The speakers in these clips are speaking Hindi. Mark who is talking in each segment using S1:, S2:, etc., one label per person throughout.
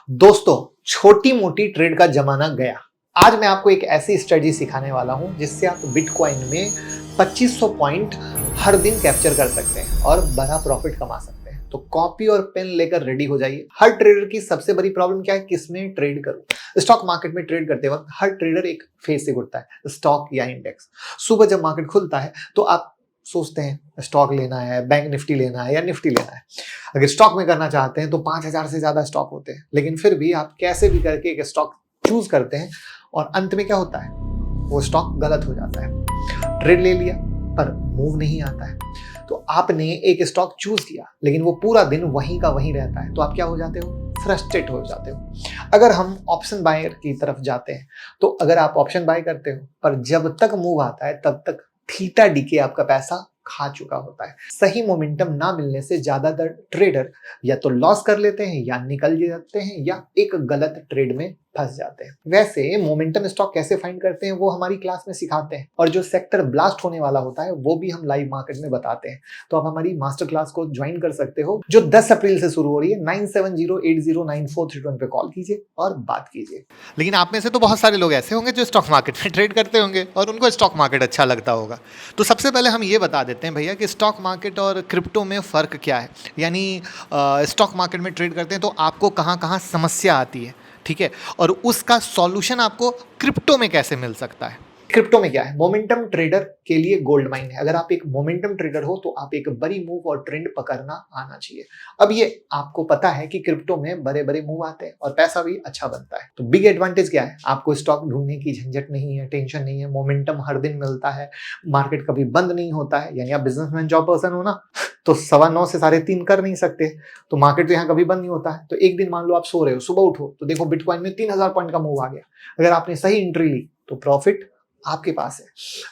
S1: दोस्तों, छोटी मोटी ट्रेड का जमाना गया। आज मैं आपको एक ऐसी स्ट्रेटजी सिखाने वाला हूं जिससे आप बिटकॉइन में 2500 पॉइंट हर दिन कैप्चर कर सकते हैं और बड़ा प्रॉफिट कमा सकते हैं। तो कॉपी और पेन लेकर रेडी हो जाइए। हर ट्रेडर की सबसे बड़ी प्रॉब्लम क्या है? किसमें ट्रेड करूं। स्टॉक मार्केट में ट्रेड करते वक्त हर ट्रेडर एक फेज से उठता है, स्टॉक या इंडेक्स। सुबह जब मार्केट खुलता है तो आप सोचते हैं स्टॉक लेना है, बैंक निफ्टी लेना है या निफ्टी लेना है। अगर स्टॉक में करना चाहते हैं तो 5000 से ज्यादा स्टॉक होते हैं, लेकिन फिर भी आप कैसे भी करके एक स्टॉक चूज करते हैं और अंत में क्या होता है? वो स्टॉक गलत हो जाता है। ट्रेड ले लिया पर मूव नहीं आता है। तो आपने एक स्टॉक चूज किया लेकिन वो पूरा दिन वहीं का वहीं रहता है, तो आप क्या हो जाते हो? फ्रस्ट्रेट हो जाते हो। अगर हम ऑप्शन बायर की तरफ जाते हैं तो अगर आप ऑप्शन बाय करते हो पर जब तक मूव आता है तब तक थीटा डीके आपका पैसा खा चुका होता है। सही मोमेंटम ना मिलने से ज्यादातर ट्रेडर या तो लॉस कर लेते हैं या निकल जाते हैं या एक गलत ट्रेड में फंस जाते हैं। वैसे मोमेंटम स्टॉक कैसे फाइंड करते हैं वो हमारी क्लास में सिखाते हैं, और जो सेक्टर ब्लास्ट होने वाला होता है वो भी हम लाइव मार्केट में बताते हैं। तो आप हमारी मास्टर क्लास को ज्वाइन कर सकते हो जो 10 अप्रैल से शुरू हो रही है। 9708094321 पे कॉल कीजिए और बात कीजिए।
S2: लेकिन आप में से तो बहुत सारे लोग ऐसे होंगे जो स्टॉक मार्केट में ट्रेड करते होंगे और उनको स्टॉक मार्केट अच्छा लगता होगा। तो सबसे पहले हम ये बता देते हैं भैया कि स्टॉक मार्केट और क्रिप्टो में फ़र्क क्या है। यानी स्टॉक मार्केट में ट्रेड करते हैं तो आपको कहाँ कहाँ समस्या आती है, ठीक है, और उसका सॉल्यूशन आपको क्रिप्टो में कैसे मिल सकता है।
S1: क्रिप्टो में क्या है? मोमेंटम ट्रेडर के लिए गोल्ड माइन है। अगर आप एक मोमेंटम ट्रेडर हो तो आप एक बड़ी मूव और ट्रेंड पकड़ना आना चाहिए। अब ये आपको पता है कि क्रिप्टो में बड़े बड़े मूव आते हैं और पैसा भी अच्छा बनता है। तो बिग एडवांटेज क्या है? आपको स्टॉक ढूंढने की झंझट नहीं है, टेंशन नहीं है। मोमेंटम हर दिन मिलता है, मार्केट कभी बंद नहीं होता है। यानी आप बिजनेसमैन जॉब पर्सन हो ना, तो 9:15 से 3:30 कर नहीं सकते। तो मार्केट तो यहाँ कभी बंद नहीं होता है। तो एक दिन मान लो आप सो रहे हो, सुबह उठो तो देखो बिटकॉइन में 3000 पॉइंट का मूव आ गया। अगर आपने सही एंट्री ली तो प्रॉफिट आपके पास है।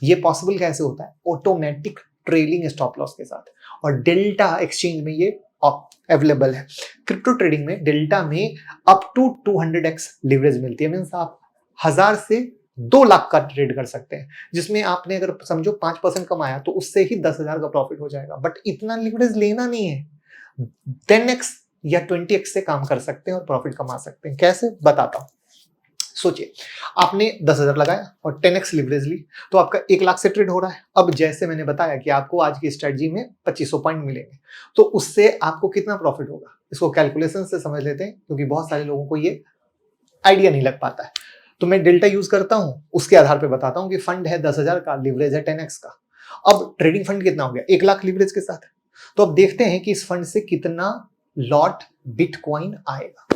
S1: ये पॉसिबल कैसे होता है? ऑटोमेटिक ट्रेलिंग स्टॉप लॉस के साथ। और डेल्टा एक्सचेंज में ये अवेलेबल है। क्रिप्टो ट्रेडिंग में डेल्टा में अप टू 200x लिवरेज मिलती है। मींस आप 1000 से 2 लाख का ट्रेड कर सकते हैं, जिसमें आपने अगर समझो 5% कमाया तो उससे ही 10,000 का प्रॉफिट हो जाएगा। बट इतना लिवरेज लेना नहीं है। 10x या 20x से काम कर सकते हैं और प्रॉफिट कमा सकते हैं। कैसे? बताता हूं। सोचिए, आपने 10,000 लगाया और 10x लिवरेज ली तो आपका 1 लाख से ट्रेड हो रहा है। अब जैसे मैंने बताया कि आपको आज की स्ट्रेटजी में 2500 पॉइंट मिलेंगे, तो उससे आपको कितना प्रॉफिट होगा इसको कैलकुलेशन से समझ लेते हैं, क्योंकि बहुत सारे लोगों को ये आइडिया नहीं लग पाता है। तो मैं डेल्टा यूज करता हूं, उसके आधार पर बताता हूं कि फंड है 10,000 का, लिवरेज है 10x का। अब ट्रेडिंग फंड कितना हो गया? 1 लाख लिवरेज के साथ। तो अब देखते हैं कि इस फंड से कितना लॉट बिटकॉइन आएगा।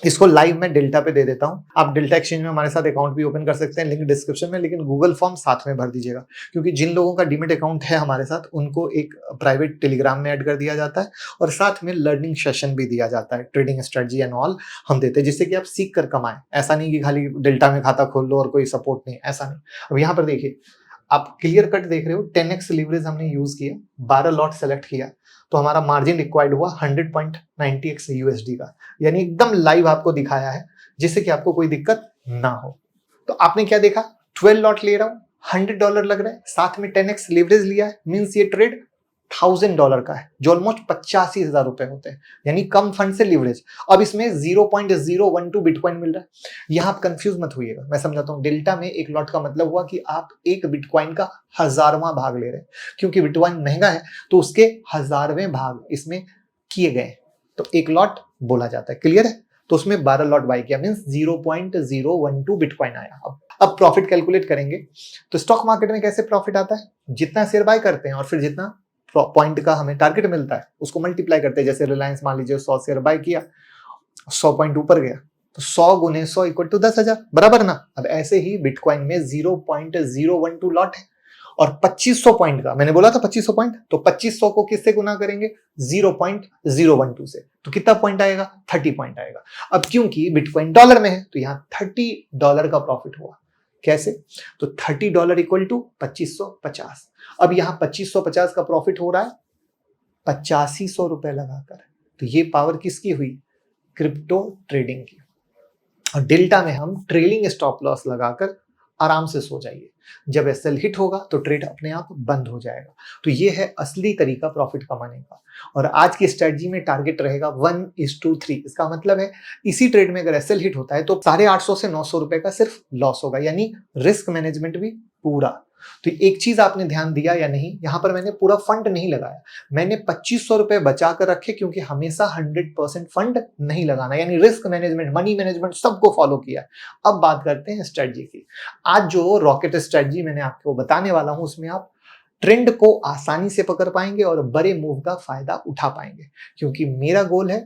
S1: इसको लाइव मैं डेल्टा पे दे देता हूं। आप डेल्टा एक्सचेंज में हमारे साथ अकाउंट भी ओपन कर सकते हैं, लिंक डिस्क्रिप्शन में। लेकिन गूगल फॉर्म साथ में भर दीजिएगा, क्योंकि जिन लोगों का डीमेट अकाउंट है हमारे साथ उनको एक प्राइवेट टेलीग्राम में ऐड कर दिया जाता है और साथ में लर्निंग सेशन भी दिया जाता है। ट्रेडिंग स्ट्रेटजी एंड ऑल हम देते हैं, जिससे कि आप सीख कर कमाएं। ऐसा नहीं कि खाली डेल्टा में खाता खोल लो और कोई सपोर्ट नहीं, ऐसा नहीं। अब यहाँ पर देखिए, आप क्लियर कट देख रहे हो। 10x लिवरेज हमने यूज किया, 12 लॉट सेलेक्ट किया, तो हमारा मार्जिन रिक्वायर्ड हुआ 100.90x यूएसडी का। यानी एकदम लाइव आपको दिखाया है, जिससे कि आपको कोई दिक्कत ना हो। तो आपने क्या देखा? 12 लॉट ले रहा हूं, $100 लग रहा है, साथ में 10x लिवरेज लिया है। मींस ये ट्रेड $1000 का है, जो ऑलमोस्ट 85,000 रुपए होते हैं। यानी कम फंड से लिवरेज। अब इसमें 0.012 बिटकॉइन मिल रहा है। यहां आप कंफ्यूज मत होइएगा, मैं समझाता हूं। डेल्टा में 1 लॉट का मतलब हुआ कि आप एक बिटकॉइन का 1000वां भाग ले रहे हैं। क्योंकि बिटकॉइन महंगा है तो उसके 1000वें भाग इसमें किए गए, तो 1 लॉट बोला जाता है। क्लियर है? तो उसमें 12 लॉट बाय किया, मींस 0.012 बिटकॉइन आया। अब प्रॉफिट कैलकुलेट करेंगे तो स्टॉक मार्केट में कैसे प्रॉफिट आता है? जितना शेयर बाय करते हैं और फिर जितना पॉइंट का हमें टारगेट मिलता है उसको मल्टीप्लाई करते हैं। जैसे रिलायंस मान लीजिए 100 शेयर बाय किया, 100 पॉइंट ऊपर गया, तो 100 गुने 100 इक्वल टू 10,000, बराबर ना। अब ऐसे ही बिटकॉइन में 0.012 लॉट है और 2500 पॉइंट का, मैंने बोला था 2500 पॉइंट, तो 2500 को किससे गुना करेंगे? 0.012 से। तो कितना पॉइंट आएगा? 30 पॉइंट आएगा। अब क्योंकि बिटकॉइन डॉलर में है तो यहां $30 का प्रॉफिट हुआ। कैसे? तो $30 इक्वल टू 2550। अब यहां 2550 का प्रॉफिट हो रहा है 8500 रुपए लगाकर। तो ये पावर किसकी हुई? क्रिप्टो ट्रेडिंग की। और डेल्टा में हम ट्रेलिंग स्टॉप लॉस लगाकर आराम से सो जाइए। जब एसएल हिट होगा तो ट्रेड अपने आप बंद हो जाएगा। तो ये है असली तरीका प्रॉफिट कमाने का। और आज की स्ट्रेटजी में टारगेट रहेगा 1:3। इसका मतलब है इसी ट्रेड में अगर एसएल हिट होता है तो 850 से 900 रुपए का सिर्फ लॉस होगा, यानी रिस्क मैनेजमेंट भी पूरा। तो एक चीज आपने ध्यान दिया या नहीं, यहां पर मैंने पूरा फंड नहीं लगाया, मैंने 2500 रुपए बचा कर रखे, क्योंकि हमेशा 100% फंड नहीं लगाना, यानी रिस्क मैनेजमेंट, मनी मैनेजमेंट सबको फॉलो किया। अब बात करते हैं स्ट्रेटजी की। आज जो रॉकेट स्ट्रेटजी मैंने आपको बताने वाला हूं उसमें आप ट्रेंड को आसानी से पकड़ पाएंगे और बड़े मूव का फायदा उठा पाएंगे, क्योंकि मेरा गोल है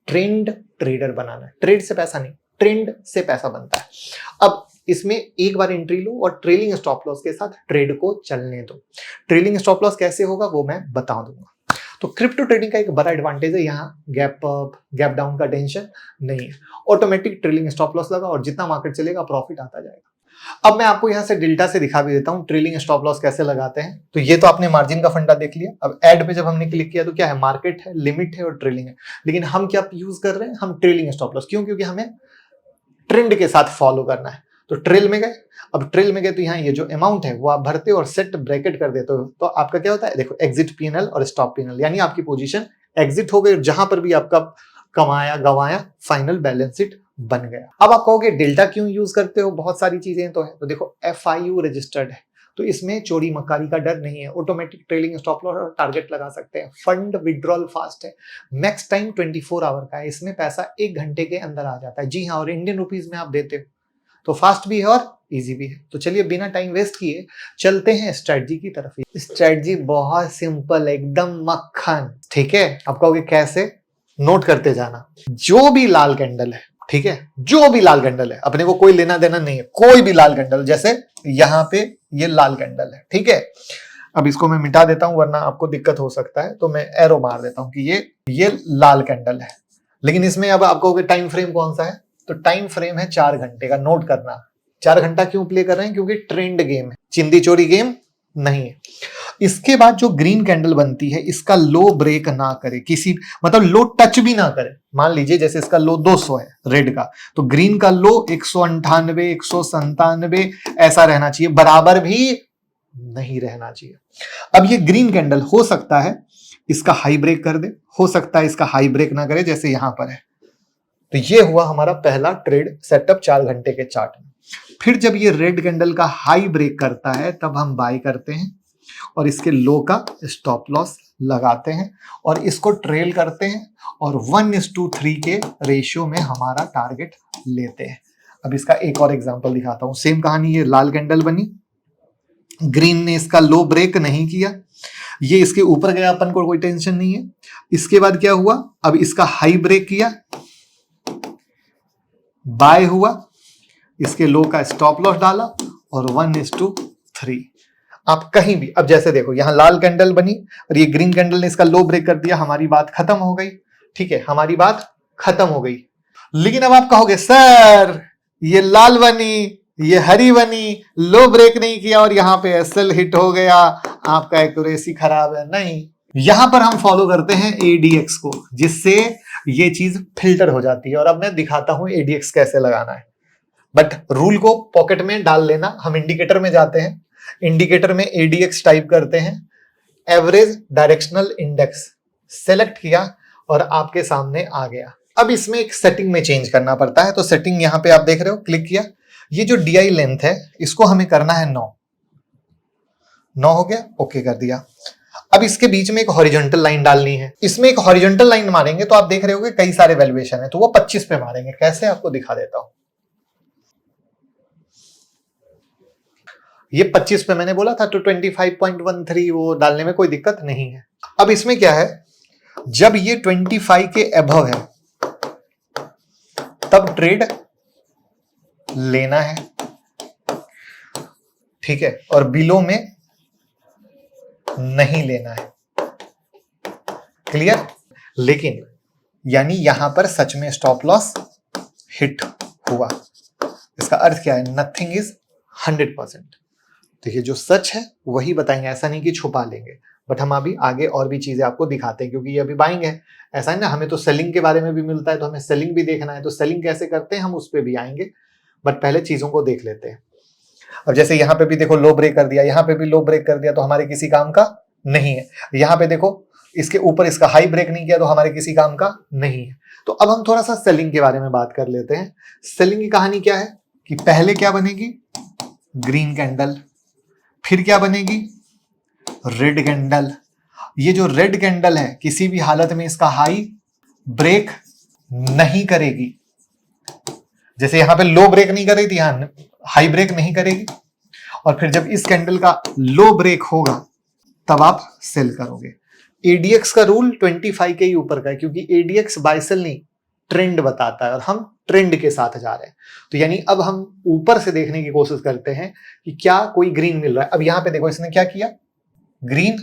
S1: ट्रेंड ट्रेडर बनाना। ट्रेड से पैसा नहीं, ट्रेंड से पैसा बनता है। अब इसमें एक बार एंट्री लो और ट्रेलिंग स्टॉप लॉस के साथ ट्रेड को चलने दो। ट्रेलिंग स्टॉप लॉस कैसे होगा वो मैं बता दूंगा। तो क्रिप्टो ट्रेडिंग का एक बड़ा एडवांटेज है, यहाँ गैप अप गैप डाउन का टेंशन नहीं है। ऑटोमेटिक ट्रेलिंग स्टॉप लॉस लगा और जितना मार्केट चलेगा प्रॉफिट आता जाएगा। अब मैं आपको यहाँ से डेल्टा से दिखा भी देता हूँ ट्रेलिंग स्टॉप लॉस कैसे लगाते हैं। तो ये तो आपने मार्जिन का फंडा देख लिया। अब ऐड पे जब हमने क्लिक किया तो क्या है, मार्केट है, लिमिट है और ट्रेलिंग है। लेकिन हम क्या यूज कर रहे हैं, हम ट्रेलिंग स्टॉप लॉस। क्यों? क्योंकि हमें ट्रेंड के साथ फॉलो करना है। तो ट्रेल में गए, अब ट्रेल में गए तो यहाँ ये जो अमाउंट है वो आप भरते हो और सेट ब्रैकेट कर देते हो। तो आपका क्या होता है, देखो एग्जिट पीएनएल और स्टॉप पीएनएल, यानी आपकी पोजीशन एग्जिट हो गई, जहां पर भी आपका कमाया गवाया फाइनल बैलेंस शीट बन गया। अब आप कहोगे डेल्टा क्यों यूज करते हो, बहुत सारी चीजें तो है। तो देखो FIU रजिस्टर्ड है, तो इसमें चोरी मक्कारी का डर नहीं है। ऑटोमेटिक ट्रेलिंग स्टॉप लॉस और टारगेट लगा सकते हैं। फंड विड्रॉल फास्ट है। मैक्स टाइम 24 आवर का है, इसमें पैसा 1 घंटे के अंदर आ जाता है। जी हाँ, और इंडियन रुपीज में आप देते हो तो फास्ट भी है और इजी भी है। तो चलिए बिना टाइम वेस्ट किए चलते हैं स्ट्रेटजी की तरफ। स्ट्रेटजी बहुत सिंपल है, एकदम मक्खन। ठीक है, आप कहोगे कैसे, नोट करते जाना। जो भी लाल कैंडल है, ठीक है, जो भी लाल कैंडल है, अपने को कोई लेना देना नहीं है, कोई भी लाल कैंडल, जैसे यहाँ पे ये लाल कैंडल है, ठीक है। अब इसको मैं मिटा देता हूं वरना आपको दिक्कत हो सकता है, तो मैं एरो मार देता हूं कि ये लाल कैंडल है। लेकिन इसमें अब आपको टाइम फ्रेम कौन सा है, तो टाइम फ्रेम है 4 घंटे का। नोट करना, 4 घंटा क्यों प्ले कर रहे हैं, क्योंकि ट्रेंड गेम है, चिंदी चोरी गेम नहीं है। इसके बाद जो ग्रीन कैंडल बनती है, इसका लो ब्रेक ना करे, किसी मतलब लो टच भी ना करे। मान लीजिए जैसे इसका लो 200 है रेड का, तो ग्रीन का लो 198 197 ऐसा रहना चाहिए, बराबर भी नहीं रहना चाहिए। अब ये ग्रीन कैंडल हो सकता है इसका हाई ब्रेक कर दे, हो सकता है इसका हाई ब्रेक ना करे, जैसे यहां पर है। तो ये हुआ हमारा पहला ट्रेड सेटअप 4 घंटे के चार्ट में। फिर जब ये रेड कैंडल का हाई ब्रेक करता है तब हम बाय करते हैं और इसके लो का स्टॉप लॉस लगाते हैं और इसको ट्रेल करते हैं और 1:3 के रेशियो में हमारा टारगेट लेते हैं। अब इसका एक और एग्जांपल दिखाता हूं। सेम कहानी, ये लाल कैंडल बनी, ग्रीन ने इसका लो ब्रेक नहीं किया, ये इसके ऊपर गया, अपन को कोई टेंशन नहीं है। इसके बाद क्या हुआ, अब इसका हाई ब्रेक किया, बाय हुआ, इसके लो का स्टॉप लॉस डाला और 1:3। आप कहीं भी, अब जैसे देखो यहां लाल कैंडल बनी और ये ग्रीन कैंडल ने इसका लो ब्रेक कर दिया, हमारी बात खत्म हो गई। ठीक है, हमारी बात खत्म हो गई। लेकिन अब आप कहोगे सर ये लाल बनी, ये हरी बनी, लो ब्रेक नहीं किया और यहां पे एसएल हिट हो गया, आपका एक्यूरेसी खराब है। नहीं, यहां पर हम फॉलो करते हैं ADX को, जिससे ये चीज फिल्टर हो जाती है। और अब मैं दिखाता हूं ADX कैसे लगाना है, बट रूल को पॉकेट में डाल लेना। हम इंडिकेटर में जाते हैं, इंडिकेटर में ADX टाइप करते हैं, एवरेज डायरेक्शनल इंडेक्स सेलेक्ट किया और आपके सामने आ गया। अब इसमें एक सेटिंग में चेंज करना पड़ता है, तो सेटिंग यहां पे आप देख रहे हो, क्लिक किया। ये जो DI लेंथ है इसको हमें करना है 9 हो गया, ओके कर दिया। अब इसके बीच में एक हॉरिजॉन्टल लाइन डालनी है। इसमें एक हॉरिजॉन्टल लाइन मारेंगे तो आप देख रहे होगे कई सारे वैल्यूएशन है, तो वो 25 पे मारेंगे। कैसे आपको दिखा देता हूं। ये 25 पे मैंने बोला था, तो 25.13 वो डालने में कोई दिक्कत नहीं है। अब इसमें क्या है, जब ये 25 के अबव है तब ट्रेड लेना है, ठीक है, और बिलो में नहीं लेना है। क्लियर? लेकिन यानी यहां पर सच में स्टॉप लॉस हिट हुआ। इसका अर्थ क्या है, नथिंग इज 100%। देखिए जो सच है वही बताएंगे, ऐसा नहीं कि छुपा लेंगे। बट हम अभी आगे और भी चीजें आपको दिखाते हैं, क्योंकि ये अभी बाइंग है। ऐसा है ना, हमें तो सेलिंग के बारे में भी मिलता है, तो हमें सेलिंग भी देखना है। तो सेलिंग कैसे करते हैं हम उस पर भी आएंगे, बट पहले चीजों को देख लेते हैं। अब जैसे यहाँ पे भी देखो लो ब्रेक कर दिया, यहाँ पे भी लो ब्रेक कर दिया, तो हमारे किसी काम का नहीं है। यहाँ पे देखो इसके ऊपर इसका हाई ब्रेक नहीं किया तो हमारे किसी काम का नहीं है। तो अब हम थोड़ा सा सेलिंग के बारे में बात कर लेते हैं। सेलिंग की कहानी क्या है कि पहले क्या बनेगी, ग्रीन कैंडल, फिर क्या बनेगी, रेड कैंडल। ये जो रेड कैंडल है किसी भी हालत में इसका हाई ब्रेक नहीं करेगी। जैसे यहां पे लो ब्रेक नहीं कर रही थी, यहां हाई ब्रेक नहीं करेगी। और फिर जब इस कैंडल का लो ब्रेक होगा तब आप सेल करोगे। एडीएक्स का रूल 25 के ही ऊपर का है, क्योंकि एडीएक्स बाय सेल नहीं ट्रेंड बताता है और हम ट्रेंड के साथ जा रहे हैं। तो यानी अब हम ऊपर से देखने की कोशिश करते हैं कि क्या कोई ग्रीन मिल रहा है। अब यहां पे देखो इसने क्या किया, ग्रीन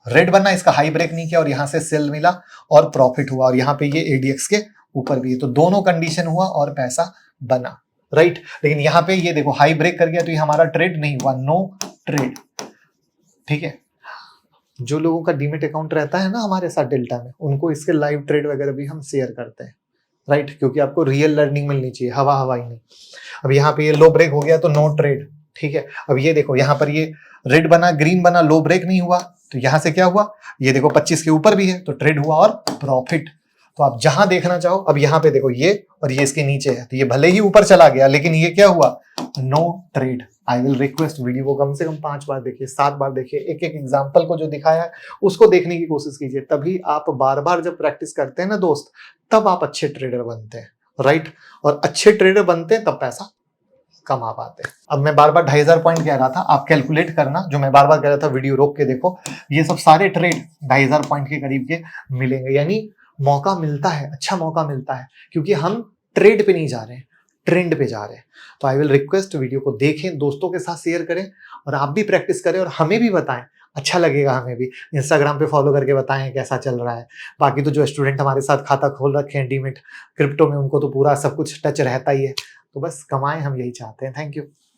S1: रेड बना, इसका हाई ब्रेक नहीं किया और यहां से सेल मिला और प्रॉफिट हुआ, और यहां पे ये एडीएक्स के ऊपर भी है। तो दोनों कंडीशन हुआ और पैसा बना, राइट। लेकिन यहां पे ये देखो हाई ब्रेक कर गया तो ये हमारा ट्रेड नहीं हुआ, नो ट्रेड। ठीक है, जो लोगों का डीमेट अकाउंट रहता है ना हमारे साथ डेल्टा में, उनको इसके लाइव ट्रेड वगैरह भी हम शेयर करते हैं, राइट, क्योंकि आपको रियल लर्निंग मिलनी चाहिए, हवा हवा ही नहीं। अब यहाँ पे ये लो ब्रेक हो गया तो नो ट्रेड, ठीक है। अब ये देखो यहाँ पर ये रेड बना, ग्रीन बना, लो ब्रेक नहीं हुआ, तो यहाँ से क्या हुआ, ये देखो 25 के ऊपर भी है तो ट्रेड हुआ और प्रॉफिट। तो आप जहां देखना चाहो, अब यहाँ पे देखो ये और ये इसके नीचे है, तो ये भले ही ऊपर चला गया लेकिन ये क्या हुआ, no trade. I will request video को कम से कम 5 बार देखिए, 7 बार देखिए, एक एक एग्जांपल को जो दिखाया है उसको देखने की कोशिश कीजिए। तभी आप बार बार जब प्रैक्टिस करते हैं ना दोस्त, तब आप अच्छे ट्रेडर बनते हैं, राइट। और अच्छे ट्रेडर बनते हैं तब पैसा कमा पाते हैं। अब मैं बार बार 2500 पॉइंट कह रहा था, आप कैलकुलेट करना, जो मैं बार बार कह रहा था वीडियो रोक के देखो, ये सब सारे ट्रेड 2500 पॉइंट के करीब के मिलेंगे। यानी मौका मिलता है, अच्छा मौका मिलता है, क्योंकि हम ट्रेड पे नहीं जा रहे हैं, ट्रेंड पे जा रहे हैं। तो आई विल रिक्वेस्ट वीडियो को देखें, दोस्तों के साथ शेयर करें और आप भी प्रैक्टिस करें और हमें भी बताएं, अच्छा लगेगा हमें भी। इंस्टाग्राम पे फॉलो करके बताएं कैसा चल रहा है। बाकी तो जो स्टूडेंट हमारे साथ खाता खोल रखे हैं डीमेट क्रिप्टो में, उनको तो पूरा सब कुछ टच रहता ही है। तो बस कमाएं, हम यही चाहते हैं। Thank you.